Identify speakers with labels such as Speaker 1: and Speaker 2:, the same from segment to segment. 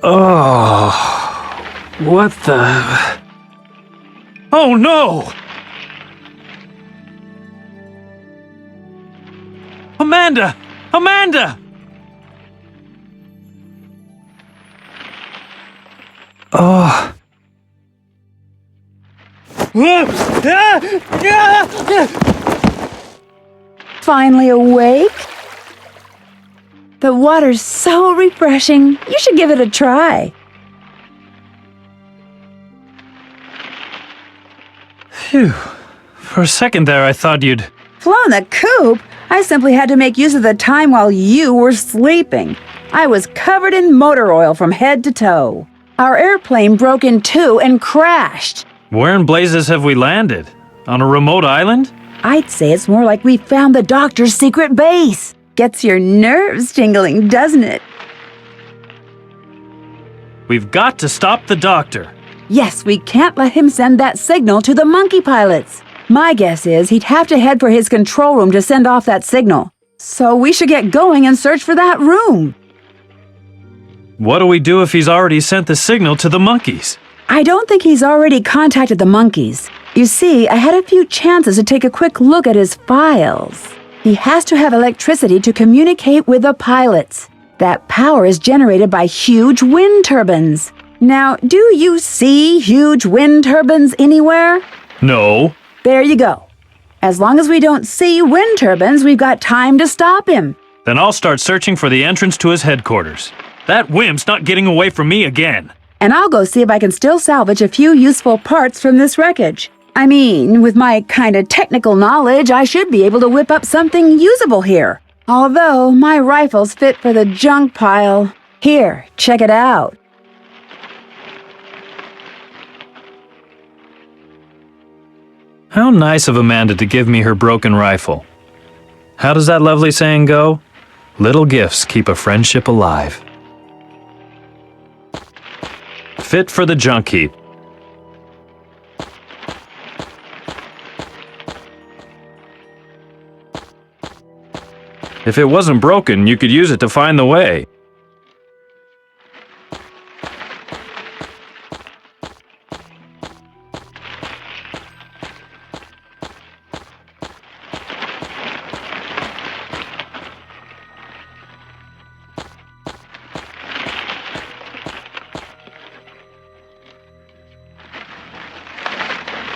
Speaker 1: Oh, what the... Oh no! Amanda! Amanda! Oh.
Speaker 2: Finally awake? The water's so refreshing. You should give it a try.
Speaker 1: Phew. For a second there, I thought you'd...
Speaker 2: Flown the coop? I simply had to make use of the time while you were sleeping. I was covered in motor oil from head to toe. Our airplane broke in two and crashed.
Speaker 1: Where in blazes have we landed? On a remote island?
Speaker 2: I'd say it's more like we found the doctor's secret base. Gets your nerves tingling, doesn't it?
Speaker 1: We've got to stop the doctor.
Speaker 2: Yes, we can't let him send that signal to the monkey pilots. My guess is he'd have to head for his control room to send off that signal. So we should get going and search for that room.
Speaker 1: What do we do if he's already sent the signal to the monkeys?
Speaker 2: I don't think he's already contacted the monkeys. You see, I had a few chances to take a quick look at his files. He has to have electricity to communicate with the pilots. That power is generated by huge wind turbines. Now, do you see huge wind turbines anywhere?
Speaker 1: No.
Speaker 2: There you go. As long as we don't see wind turbines, we've got time to stop him.
Speaker 1: Then I'll start searching for the entrance to his headquarters. That wimp's not getting away from me again.
Speaker 2: And I'll go see if I can still salvage a few useful parts from this wreckage. I mean, with my kind of technical knowledge, I should be able to whip up something usable here. Although, my rifle's fit for the junk pile. Here, check it out.
Speaker 1: How nice of Amanda to give me her broken rifle. How does that lovely saying go? Little gifts keep a friendship alive. Fit for the junk heap. If it wasn't broken, you could use it to find the way.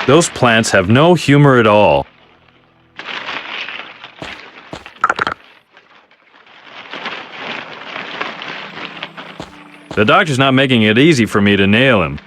Speaker 1: Those plants have no humor at all. The doctor's not making it easy for me to nail him.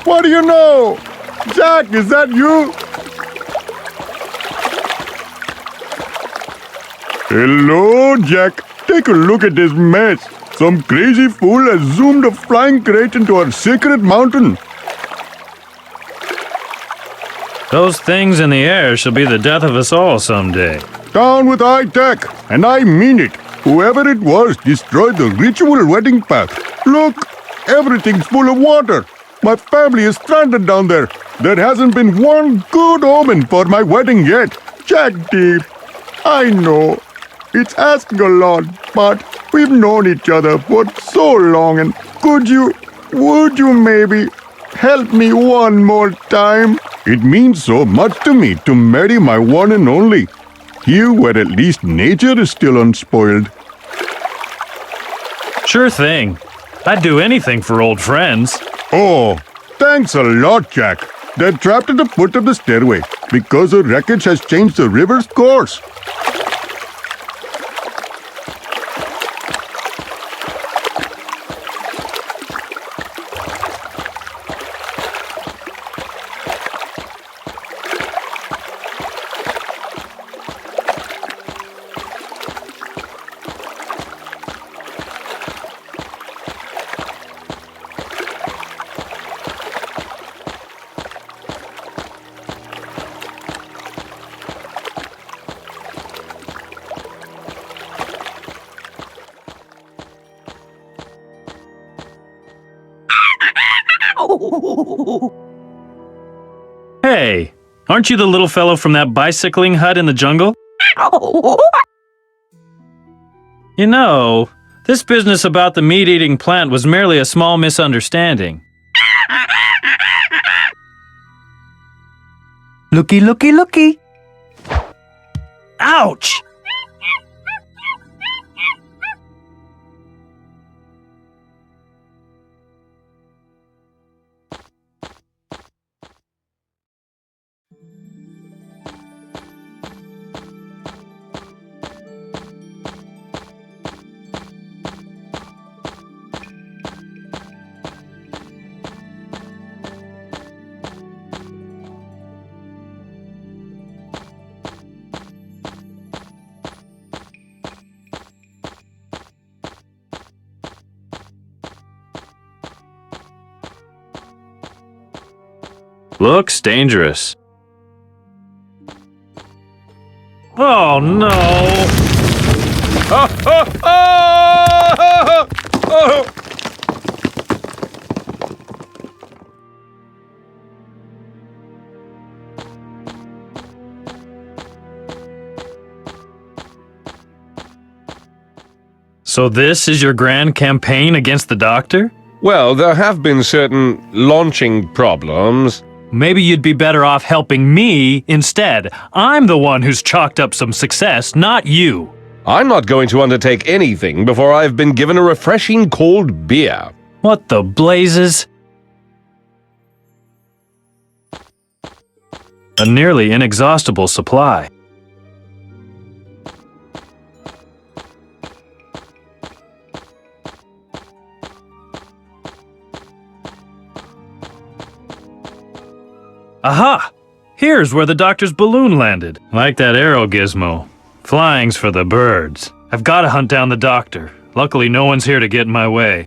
Speaker 3: What do you know? Jack, is that you? Hello, Jack. Take a look at this mess. Some crazy fool has zoomed a flying crate into our secret mountain.
Speaker 1: Those things in the air shall be the death of us all someday.
Speaker 3: Down with high tech, and I mean it. Whoever it was destroyed the ritual wedding path. Look, everything's full of water. My family is stranded down there. There hasn't been one good omen for my wedding yet. Jack dear, I know it's asking a lot, but we've known each other for so long, and would you maybe help me one more time? It means so much to me to marry my one and only. Here where at least nature is still unspoiled.
Speaker 1: Sure thing. I'd do anything for old friends.
Speaker 3: Oh, thanks a lot, Jack. They're trapped at the foot of the stairway because the wreckage has changed the river's course.
Speaker 1: Hey, aren't you the little fellow from that bicycling hut in the jungle? You know, this business about the meat-eating plant was merely a small misunderstanding.
Speaker 4: Looky, looky, looky.
Speaker 1: Ouch! Looks dangerous. Oh no! So this is your grand campaign against the doctor?
Speaker 5: Well, there have been certain launching problems.
Speaker 1: Maybe you'd be better off helping me instead. I'm the one who's chalked up some success, not you.
Speaker 5: I'm not going to undertake anything before I've been given a refreshing cold beer.
Speaker 1: What the blazes? A nearly inexhaustible supply. Aha! Here's where the doctor's balloon landed. Like that arrow gizmo. Flying's for the birds. I've got to hunt down the doctor. Luckily, no one's here to get in my way.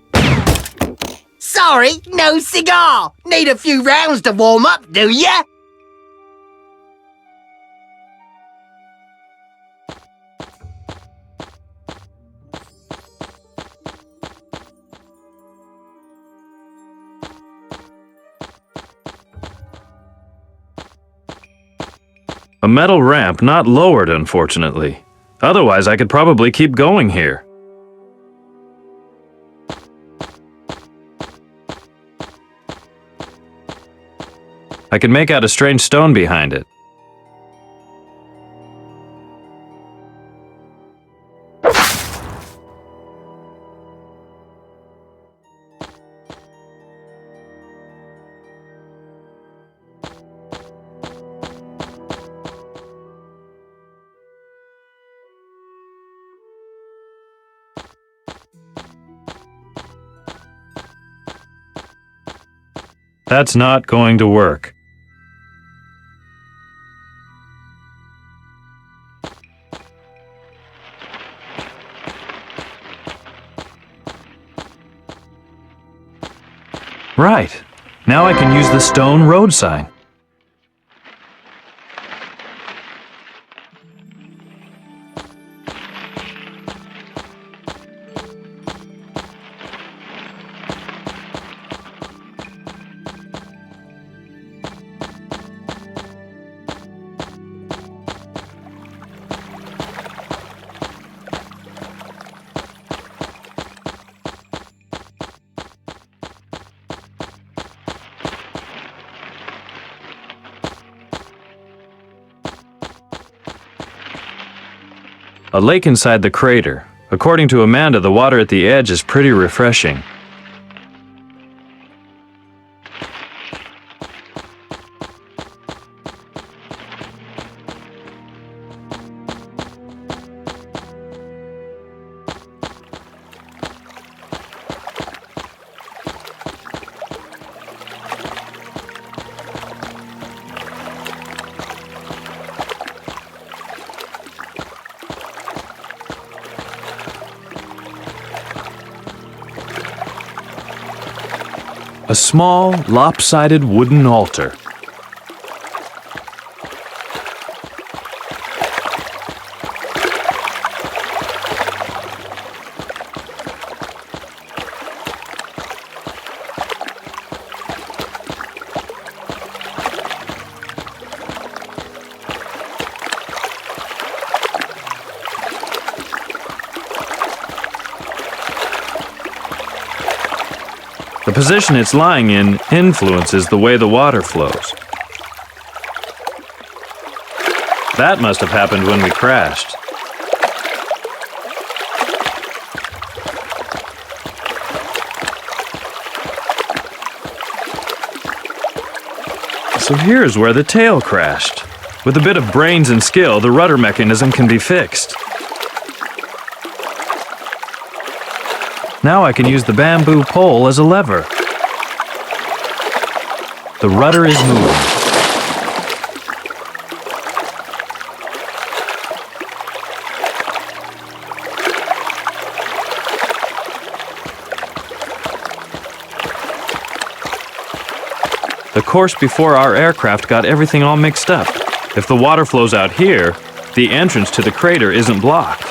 Speaker 6: Sorry, no cigar. Need a few rounds to warm up, do ya?
Speaker 1: A metal ramp, not lowered, unfortunately. Otherwise, I could probably keep going here. I can make out a strange stone behind it. That's not going to work. Right. Now I can use the stone road sign. A lake inside the crater. According to Amanda, the water at the edge is pretty refreshing. A small, lopsided wooden altar. The position it's lying in influences the way the water flows. That must have happened when we crashed. So here's where the tail crashed. With a bit of brains and skill, the rudder mechanism can be fixed. Now I can use the bamboo pole as a lever. The rudder is moving. The course before our aircraft got everything all mixed up. If the water flows out here, the entrance to the crater isn't blocked.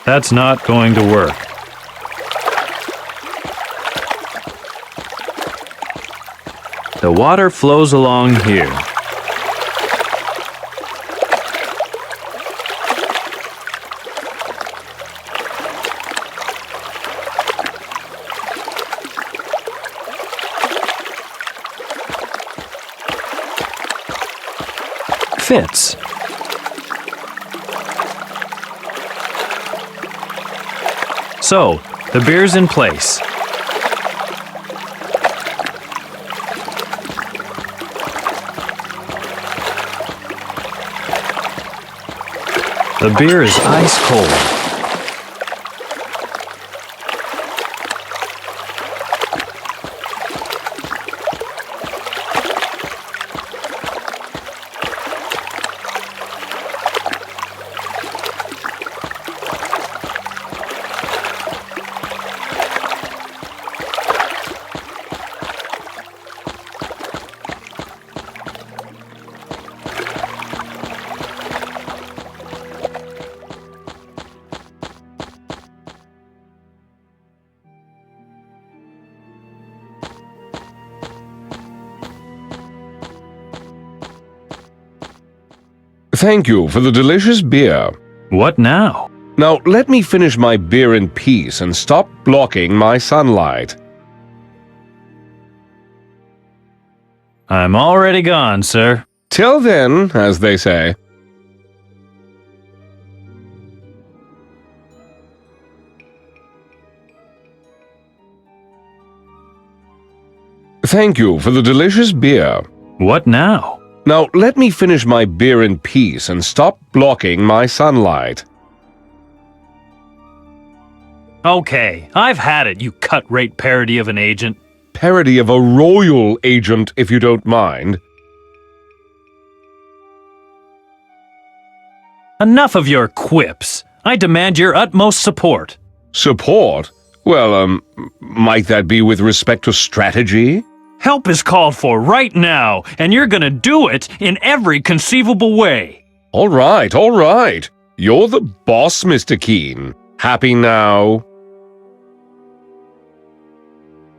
Speaker 1: That's not going to work. The water flows along here. Fits. So, the beer's in place. The beer is ice cold.
Speaker 5: Thank you for the delicious beer.
Speaker 1: What now?
Speaker 5: Now, let me finish my beer in peace and stop blocking my sunlight.
Speaker 1: I'm already gone, sir.
Speaker 5: Till then, as they say. Thank you for the delicious beer.
Speaker 1: What now?
Speaker 5: Now, let me finish my beer in peace and stop blocking my sunlight.
Speaker 1: Okay, I've had it, you cut-rate parody of an agent.
Speaker 5: Parody of a royal agent, if you don't mind.
Speaker 1: Enough of your quips. I demand your utmost support.
Speaker 5: Support? Well, might that be with respect to strategy?
Speaker 1: Help is called for right now, and you're gonna do it in every conceivable way.
Speaker 5: All right, all right. You're the boss, Mr. Keane. Happy now?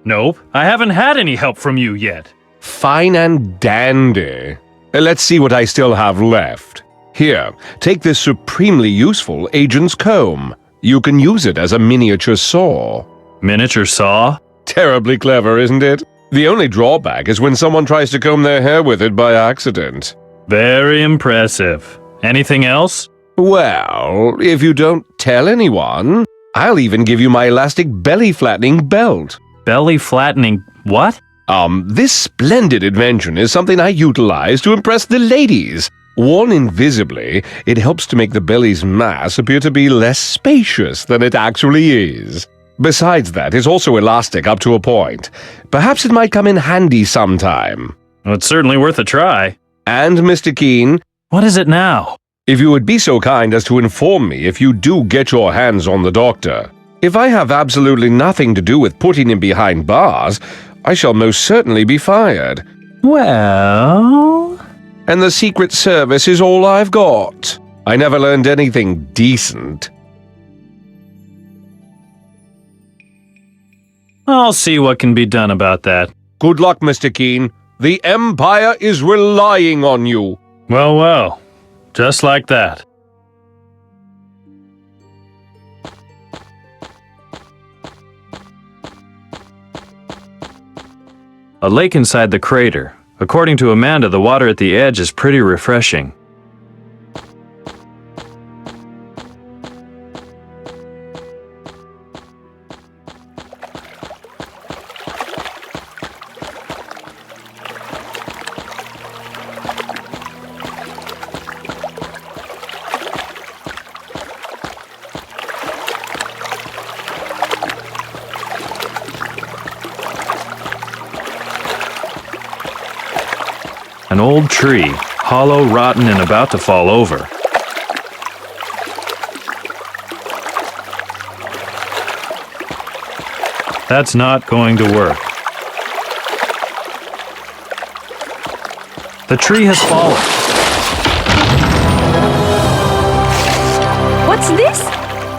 Speaker 1: Nope, I haven't had any help from you yet.
Speaker 5: Fine and dandy. Let's see what I still have left. Here, take this supremely useful agent's comb. You can use it as a miniature saw.
Speaker 1: Miniature saw?
Speaker 5: Terribly clever, isn't it? The only drawback is when someone tries to comb their hair with it by accident.
Speaker 1: Very impressive. Anything else?
Speaker 5: Well, if you don't tell anyone, I'll even give you my elastic belly-flattening belt.
Speaker 1: Belly-flattening what?
Speaker 5: This splendid invention is something I utilize to impress the ladies. Worn invisibly, it helps to make the belly's mass appear to be less spacious than it actually is. Besides that, it's also elastic up to a point. Perhaps it might come in handy sometime.
Speaker 1: Well, it's certainly worth a try.
Speaker 5: And, Mr. Keane,
Speaker 1: What is it now?
Speaker 5: if you would be so kind as to inform me if you do get your hands on the doctor. If I have absolutely nothing to do with putting him behind bars, I shall most certainly be fired.
Speaker 1: Well...
Speaker 5: And the Secret Service is all I've got. I never learned anything decent.
Speaker 1: I'll see what can be done about that.
Speaker 5: Good luck, Mr. Keane. The Empire is relying on you.
Speaker 1: Well, well. Just like that. A lake inside the crater. According to Amanda, the water at the edge is pretty refreshing. An old tree, hollow, rotten, and about to fall over. That's not going to work. The tree has fallen.
Speaker 4: What's this?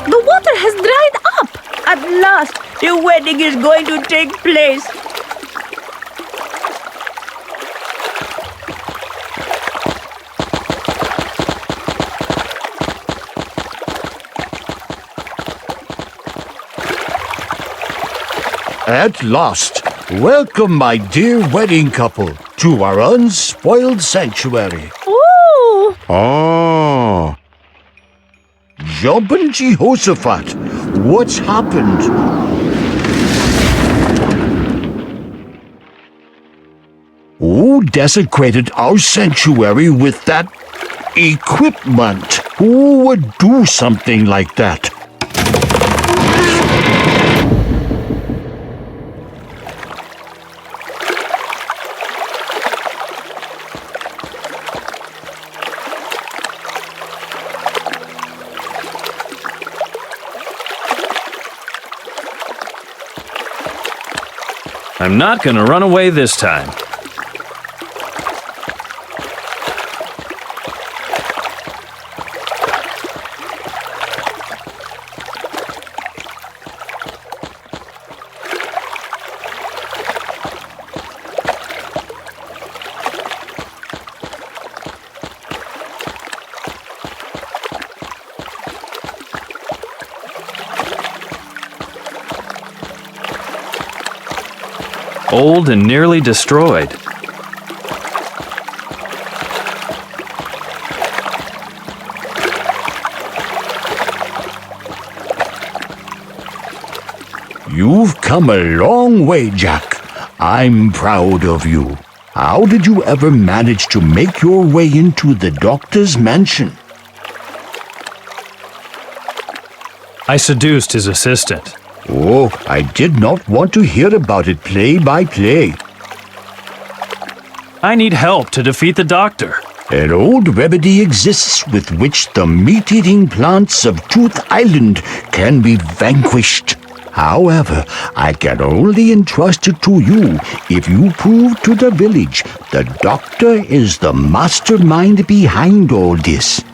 Speaker 4: The water has dried up. At last, the wedding is going to take place.
Speaker 7: At last, welcome my dear wedding couple to our unspoiled sanctuary.
Speaker 4: Oh!
Speaker 7: Oh. Jumpin' Jehoshaphat, what's happened? Who desecrated our sanctuary with that equipment? Who would do something like that?
Speaker 1: I'm not gonna run away this time. Old and nearly destroyed.
Speaker 7: You've come a long way, Jack. I'm proud of you. How did you ever manage to make your way into the doctor's mansion?
Speaker 1: I seduced his assistant.
Speaker 7: Oh, I did not want to hear about it play by play.
Speaker 1: I need help to defeat the doctor.
Speaker 7: An old remedy exists with which the meat-eating plants of Tooth Island can be vanquished. However, I can only entrust it to you if you prove to the village the doctor is the mastermind behind all this.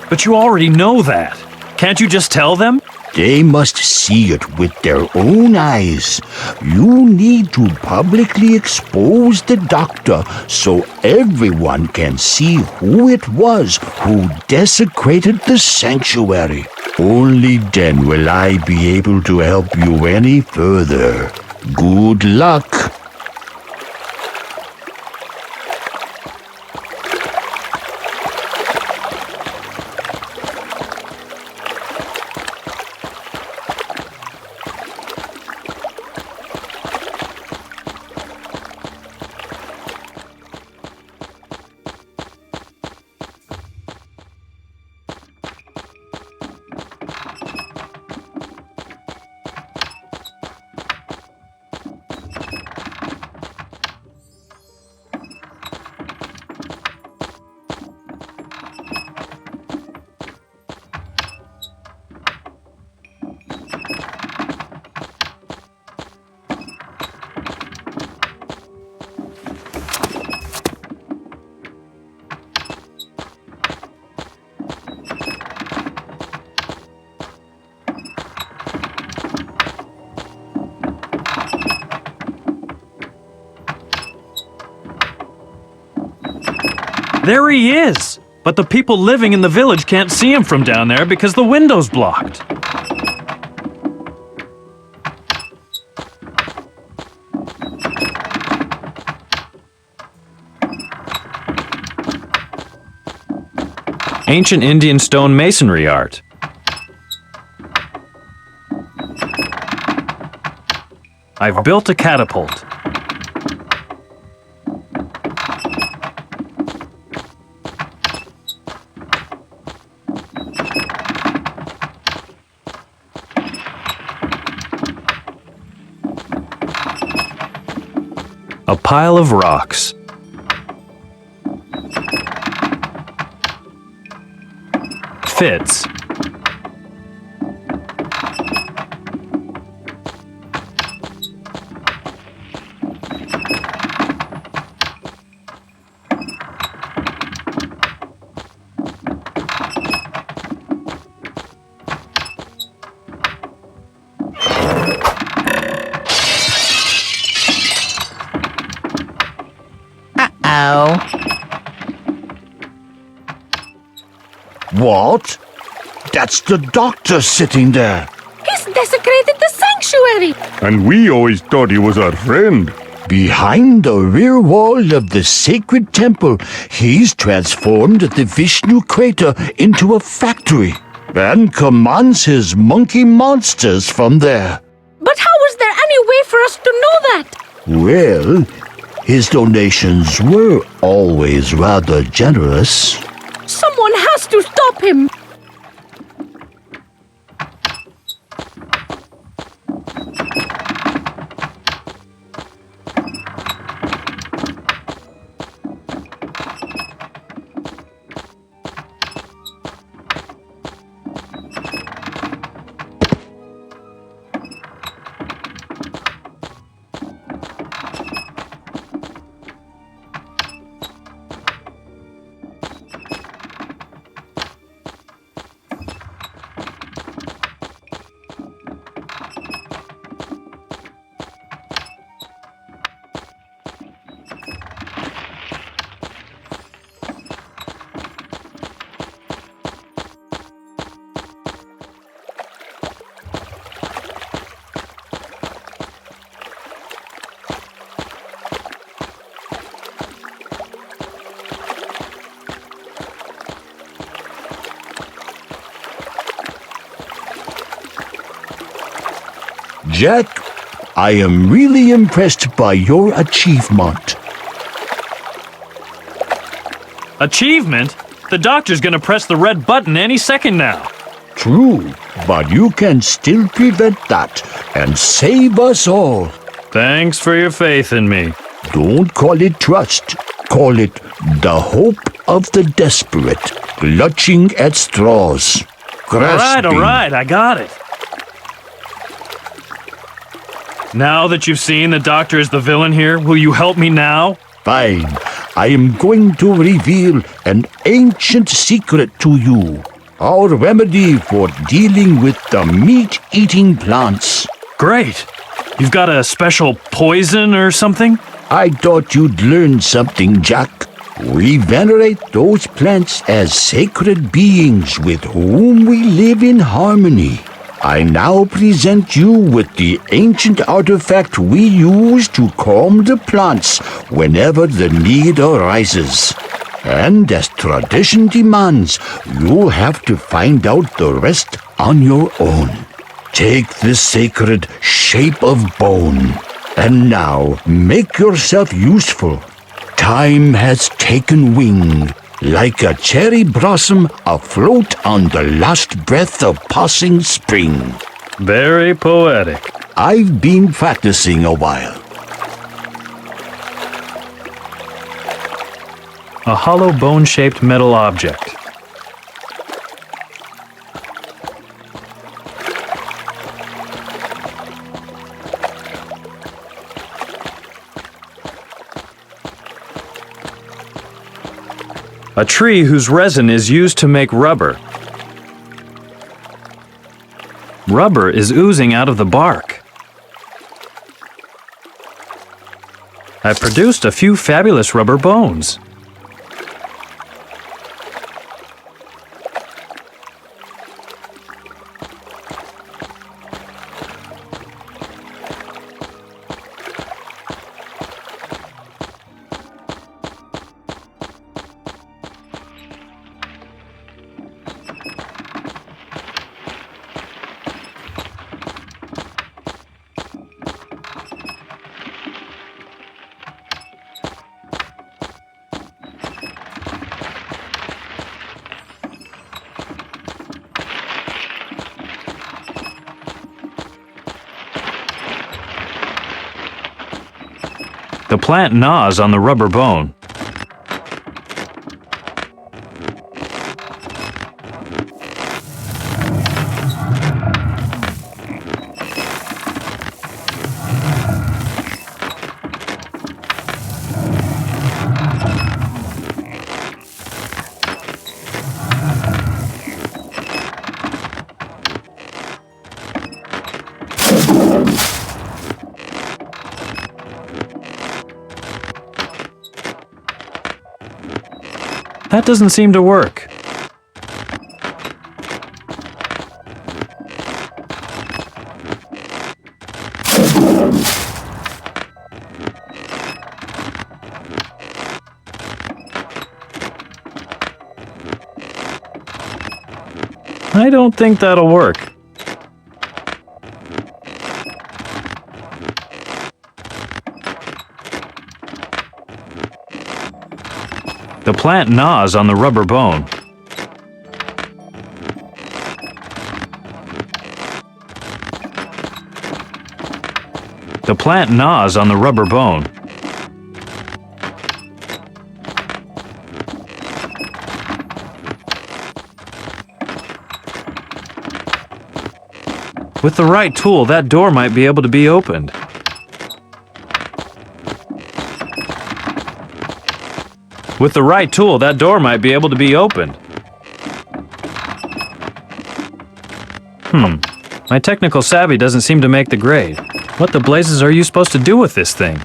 Speaker 1: But you already know that. Can't you just tell them?
Speaker 7: They must see it with their own eyes. You need to publicly expose the doctor so everyone can see who it was who desecrated the sanctuary. Only then will I be able to help you any further. Good luck.
Speaker 1: There he is! But the people living in the village can't see him from down there because the window's blocked. Ancient Indian stone masonry art. I've built a catapult. A pile of rocks. Fits.
Speaker 6: Oh.
Speaker 7: What? That's the doctor sitting there.
Speaker 4: He's desecrated the sanctuary.
Speaker 3: And we always thought he was our friend.
Speaker 7: Behind the rear wall of the sacred temple, he's transformed the Vishnu crater into a factory and commands his monkey monsters from there.
Speaker 4: But how was there any way for us to know that?
Speaker 7: Well, his donations were always rather generous.
Speaker 4: Someone has to stop him.
Speaker 7: Jack, I am really impressed by your achievement.
Speaker 1: Achievement? The doctor's gonna press the red button any second now.
Speaker 7: True, but you can still prevent that and save us all.
Speaker 1: Thanks for your faith in me.
Speaker 7: Don't call it trust. Call it the hope of the desperate, clutching at straws.
Speaker 1: All
Speaker 7: Grasping.
Speaker 1: right, I got it. Now that you've seen the doctor is the villain here, will you help me now?
Speaker 7: Fine. I am going to reveal an ancient secret to you. Our remedy for dealing with the meat-eating plants.
Speaker 1: Great. You've got a special poison or something?
Speaker 7: I thought you'd learn something, Jack. We venerate those plants as sacred beings with whom we live in harmony. I now present you with the ancient artifact we use to calm the plants whenever the need arises. And as tradition demands, you'll have to find out the rest on your own. Take the sacred shape of bone. And now, make yourself useful. Time has taken wing, like a cherry blossom afloat on the last breath of passing spring.
Speaker 1: Very poetic.
Speaker 7: I've been practicing a while.
Speaker 1: A hollow bone-shaped metal object. A tree whose resin is used to make rubber. Rubber is oozing out of the bark. I've produced a few fabulous rubber bones. The plant gnaws on the rubber bone. That doesn't seem to work. I don't think that'll work. The plant gnaws on the rubber bone. The plant gnaws on the rubber bone. With the right tool, that door might be able to be opened. With the right tool, that door might be able to be opened. My technical savvy doesn't seem to make the grade. What the blazes are you supposed to do with this thing?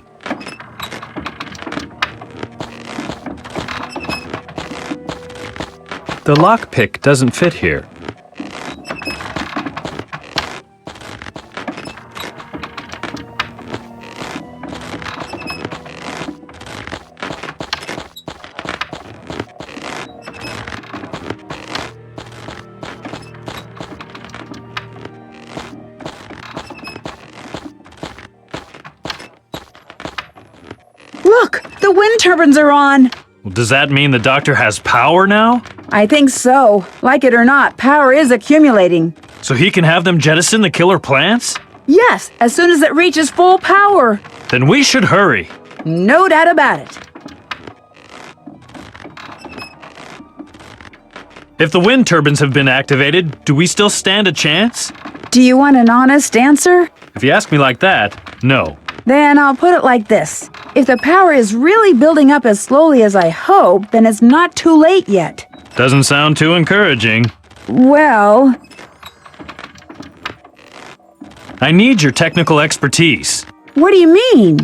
Speaker 1: The lockpick doesn't fit here.
Speaker 2: Look, the wind turbines are on.
Speaker 1: Does that mean the doctor has power now?
Speaker 2: I think so. Like it or not, power is accumulating.
Speaker 1: So he can have them jettison the killer plants?
Speaker 2: Yes, as soon as it reaches full power.
Speaker 1: Then we should hurry.
Speaker 2: No doubt about it.
Speaker 1: If the wind turbines have been activated, do we still stand a chance?
Speaker 2: Do you want an honest answer?
Speaker 1: If you ask me like that, no.
Speaker 2: Then I'll put it like this. If the power is really building up as slowly as I hope, then it's not too late yet.
Speaker 1: Doesn't sound too encouraging.
Speaker 2: Well,
Speaker 1: I need your technical expertise.
Speaker 2: what do you mean?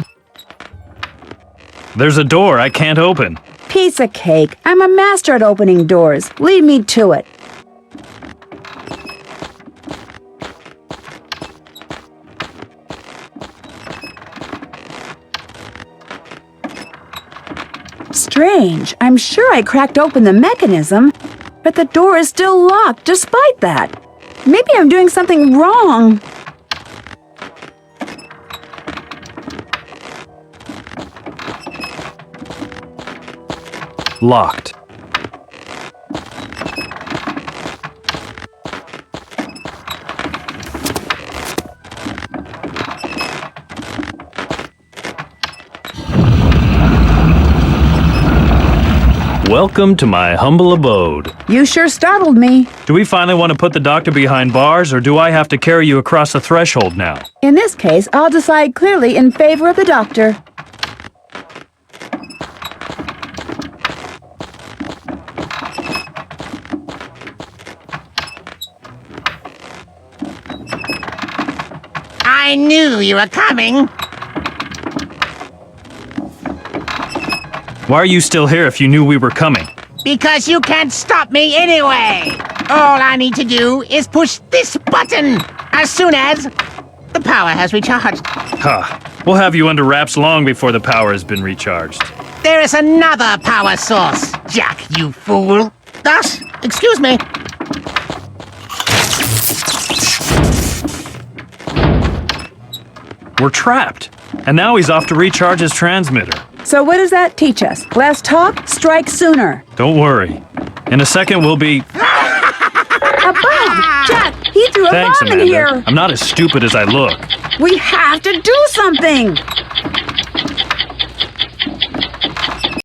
Speaker 1: There's a door I can't open.
Speaker 2: Piece of cake. I'm a master at opening doors. Lead me to it. Strange. I'm sure I cracked open the mechanism, but the door is still locked despite that. Maybe I'm doing something wrong.
Speaker 1: Locked. Welcome to my humble abode.
Speaker 2: You sure startled me.
Speaker 1: Do we finally want to put the doctor behind bars, or do I have to carry you across the threshold now?
Speaker 2: In this case, I'll decide clearly in favor of the doctor.
Speaker 6: I knew you were coming.
Speaker 1: Why are you still here if you knew we were coming?
Speaker 6: Because you can't stop me anyway. All I need to do is push this button as soon as the power has recharged.
Speaker 1: Ha! We'll have you under wraps long before the power has been recharged.
Speaker 6: There is another power source, Jack, you fool. Thus, excuse me.
Speaker 1: We're trapped. And now he's off to recharge his transmitter.
Speaker 2: So what does that teach us? Less talk, strike sooner.
Speaker 1: Don't worry. In a second, we'll be...
Speaker 2: A bomb! Jack, he threw a
Speaker 1: Thanks,
Speaker 2: bomb
Speaker 1: Amanda.
Speaker 2: in here.
Speaker 1: I'm not as stupid as I look.
Speaker 2: We have to do something.